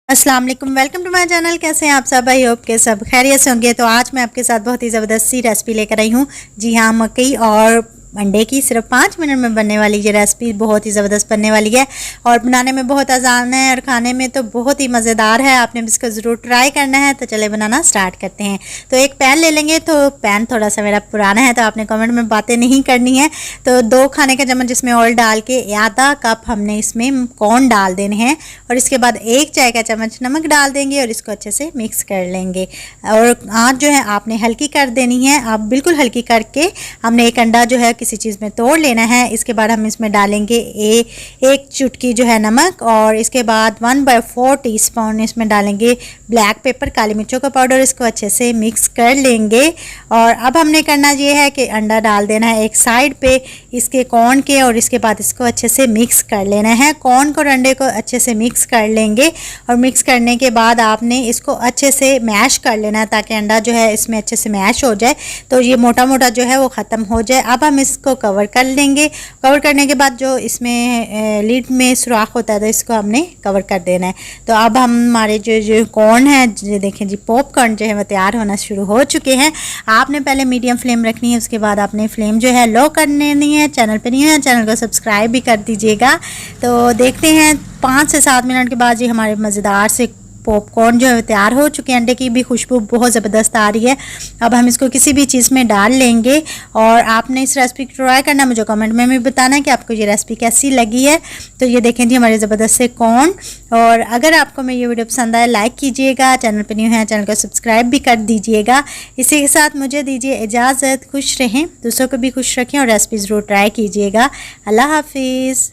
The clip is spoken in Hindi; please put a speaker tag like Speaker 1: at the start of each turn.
Speaker 1: अस्सलाम वालेकुम, वेलकम टू माय चैनल। कैसे हैं आप सब? आई होप के सब खैरियत से होंगे। तो आज मैं आपके साथ बहुत ही ज़बरदस्त सी रेसिपी लेकर आई हूँ। जी हाँ, मकई और अंडे की सिर्फ 5 मिनट में बनने वाली ये रेसिपी बहुत ही ज़बरदस्त बनने वाली है और बनाने में बहुत आसान है और खाने में तो बहुत ही मज़ेदार है। आपने भी इसको ज़रूर ट्राई करना है। तो चले बनाना स्टार्ट करते हैं। तो एक पैन ले लेंगे। तो पैन थोड़ा सा मेरा पुराना है तो आपने कमेंट में बातें नहीं करनी है। तो 2 खाने का चम्मच इसमें ऑयल डाल के आधा कप हमने इसमें कॉर्न डाल देने हैं और इसके बाद 1 चाय का चम्मच नमक डाल देंगे और इसको अच्छे से मिक्स कर लेंगे। और आँच जो है आपने हल्की कर देनी है। आप बिल्कुल हल्की करके हमने एक अंडा जो है किसी चीज़ में तोड़ लेना है। इसके बाद हम इसमें डालेंगे एक चुटकी जो है नमक और इसके बाद 1/4 टीस्पून इसमें डालेंगे ब्लैक पेपर, काली मिर्चों का पाउडर। इसको अच्छे से मिक्स कर लेंगे और अब हमने करना ये है कि अंडा डाल देना है एक साइड पे इसके कॉर्न के और इसके बाद इसको अच्छे से मिक्स कर लेना है। कॉर्न को और अंडे को अच्छे से मिक्स कर लेंगे और मिक्स करने के बाद आपने इसको अच्छे से मैश कर लेना है ताकि अंडा जो है इसमें अच्छे से मैश हो जाए, तो ये मोटा मोटा जो है वो ख़त्म हो जाए। अब हम इसको कवर कर लेंगे। कवर करने के बाद जो इसमें लीड में सुराख होता है तो इसको हमने कवर कर देना है। तो अब हमारे जो कॉर्न है, जो देखें जी पॉपकॉर्न जो है वो तैयार होना शुरू हो चुके हैं। आपने पहले मीडियम फ्लेम रखनी है, उसके बाद आपने फ्लेम जो है लो कर लेनी है। चैनल पे नहीं है, चैनल को सब्सक्राइब भी कर दीजिएगा। तो देखते हैं 5 से 7 मिनट के बाद ये हमारे मज़ेदार से पॉपकॉर्न जो है तैयार हो चुके हैं। अंडे की भी खुशबू बहुत ज़बरदस्त आ रही है। अब हम इसको किसी भी चीज़ में डाल लेंगे और आपने इस रेसिपी को ट्राई करना, मुझे कमेंट में भी बताना है कि आपको ये रेसिपी कैसी लगी है। तो ये देखें जी हमारे ज़बरदस्त से कॉर्न। और अगर आपको मेरी ये वीडियो पसंद आए लाइक कीजिएगा, चैनल पर न्यू है चैनल को सब्सक्राइब भी कर दीजिएगा। इसी के साथ मुझे दीजिए इजाज़त। खुश रहें, दूसरों को भी खुश रखें और रेसिपी ज़रूर ट्राई कीजिएगा। अल्लाह हाफिज़।